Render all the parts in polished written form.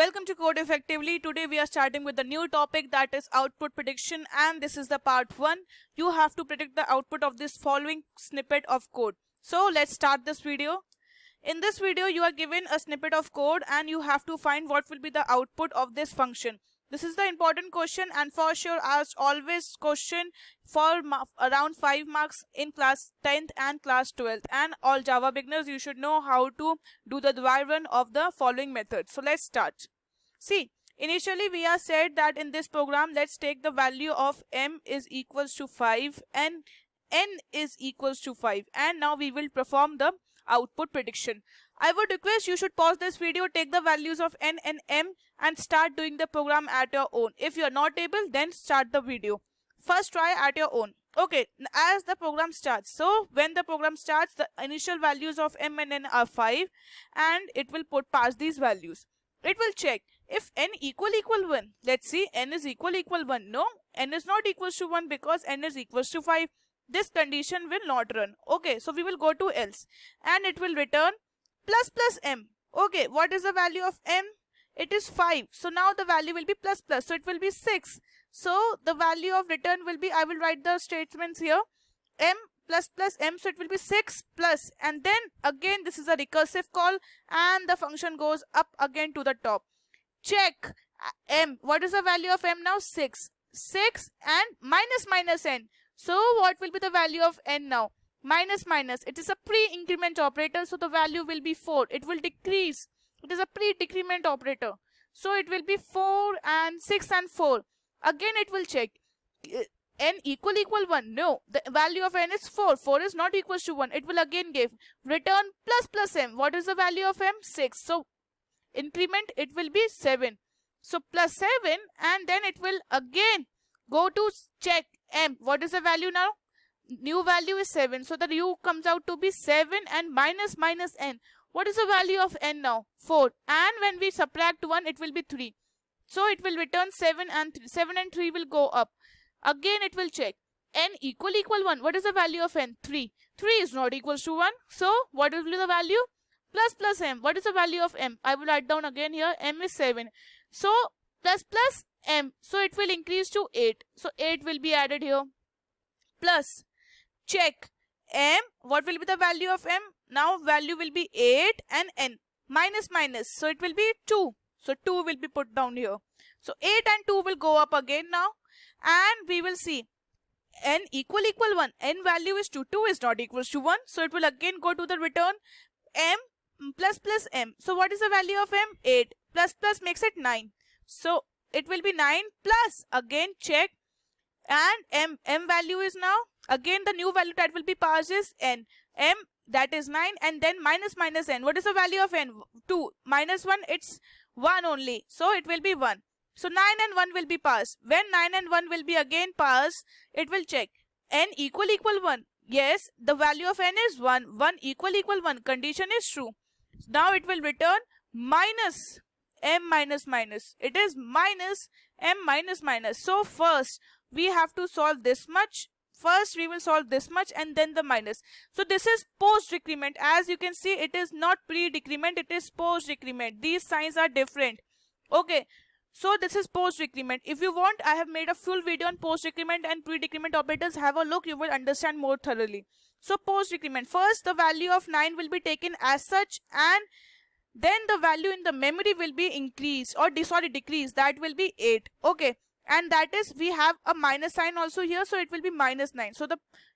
Welcome to Code Effectively. Today we are starting with the new topic, that is output prediction, and this is the part 1. You have to predict the output of this following snippet of code. So let's start this video. In this video you are given a snippet of code and you have to find what will be the output of this function. This is the important question, and for sure as always question for around 5 marks in class 10th and class 12th, and all Java beginners, you should know how to do the dry run of the following method. So let's start. See, initially we are said that in this program, let's take the value of m is equals to 5 and n is equals to 5, and now we will perform the output prediction. I would request you should pause this video, take the values of n and m and start doing the program at your own. If you are not able, then start the video. First try at your own. Okay, as the program starts. So when the program starts, the initial values of m and n are 5 and it will pass these values. It will check if n equal 1. Let's see, n is equal 1. No, n is not equals to 1 because n is equals to 5. This condition will not run. Okay, so we will go to else and it will return plus m. Okay, what is the value of m? It is 5. So now the value will be plus. So it will be 6. So the value of return will be, I will write the statements here, m plus m. So it will be 6 plus, and then again this is a recursive call and the function goes up again to the top. Check m. What is the value of m now? 6 and minus n. So what will be the value of n now? Minus. It is a pre-increment operator, so the value will be 4. It will decrease. It is a pre-decrement operator. So it will be 4 and 6 and 4. Again it will check. N equal 1. No, the value of n is 4. 4 is not equals to 1. It will again give return plus m. What is the value of m? 6. So increment, it will be 7. So plus 7, and then it will again go to check m. What is the value now? New value is 7. So the u comes out to be 7 and minus n. What is the value of n now? 4. And when we subtract 1, it will be 3. So it will return 7 and 3. 7 and 3 will go up. Again it will check n equal 1. What is the value of n? 3. 3 is not equals to 1. So what will be the value? Plus m. What is the value of m? I will write down again here. M is 7. So plus m. So it will increase to 8. So 8 will be added here. Plus check m. What will be the value of m? Now value will be 8 and n. Minus. So it will be 2. So 2 will be put down here. So 8 and 2 will go up again now. And we will see n equal 1. N value is 2. 2 is not equals to 1. So it will again go to the return m plus m. So what is the value of m? 8. Plus makes it 9. So it will be 9 plus, again check, and m value is now, again the new value that will be passed is n. M, that is 9, and then minus n. What is the value of n? 2. Minus 1, it's 1 only. So it will be 1. So 9 and 1 will be passed. When 9 and 1 will be again passed, it will check n equal 1. Yes, the value of n is 1. 1 equal 1. Condition is true. Now it will return minus m minus. It is minus m minus. So first we have to solve this much. First we will solve this much and then the minus. So this is post decrement. As you can see, it is not pre-decrement, it is post decrement. These signs are different. Okay. So this is post decrement. If you want, I have made a full video on post decrement and pre-decrement operators. Have a look, you will understand more thoroughly. So post decrement. First the value of 9 will be taken as such, and then the value in the memory will be increased or decreased. That will be 8. Okay. And that is, we have a minus sign also here, so it will be minus 9. So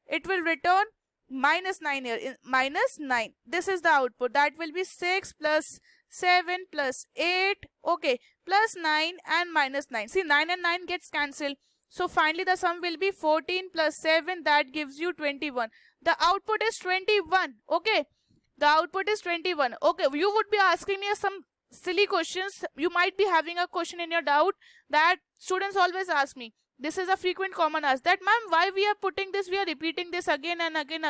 it will return minus 9 here. Minus 9. This is the output. That will be 6 plus 7 plus 8. Okay. Plus 9 and minus 9. See, 9 and 9 gets cancelled. So finally the sum will be 14 plus 7. That gives you 21. The output is 21. Okay. The output is 21. Okay. You would be asking me some silly questions. You might be having a question in your doubt that students always ask me. This is a frequent common ask, that ma'am, why we are putting this, we are repeating this again and again.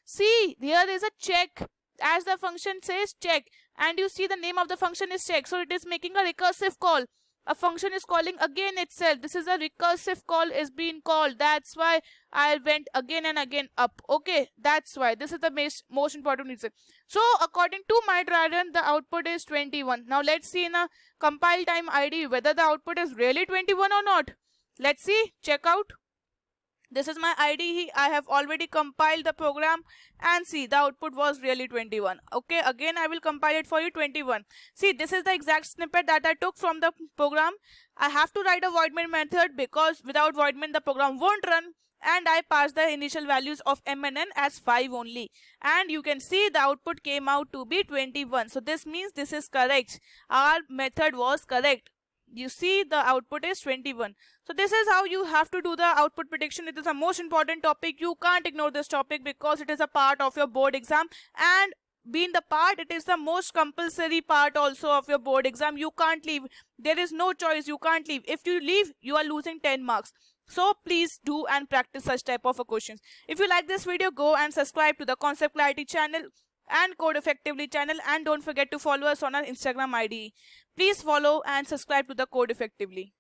See, here is a check. As the function says check, and you see the name of the function is check, so it is making a recursive call. a function is calling again itself. This is a recursive call is being called. That's why I went again and again up. Okay, that's why. This is the most important reason. So according to my try run, the output is 21. Now let's see in a compile time ID whether the output is really 21 or not. Let's see. Check out. This is my IDE. I have already compiled the program and see the output was really 21. Okay, again I will compile it for you. 21. See, this is the exact snippet that I took from the program. I have to write a void main method because without void main the program won't run, and I passed the initial values of m and n as 5 only, and you can see the output came out to be 21. So this means this is correct. Our method was correct. You see the output is 21. So this is how you have to do the output prediction. It is a most important topic. You can't ignore this topic because it is a part of your board exam, and being the part, it is the most compulsory part also of your board exam. You can't leave. There is no choice. You can't leave. If you leave, you are losing 10 marks. So please do and practice such type of questions. If you like this video, go and subscribe to the Concept Clarity channel and Code Effectively channel, and don't forget to follow us on our Instagram ID. Please follow and subscribe to the Code Effectively.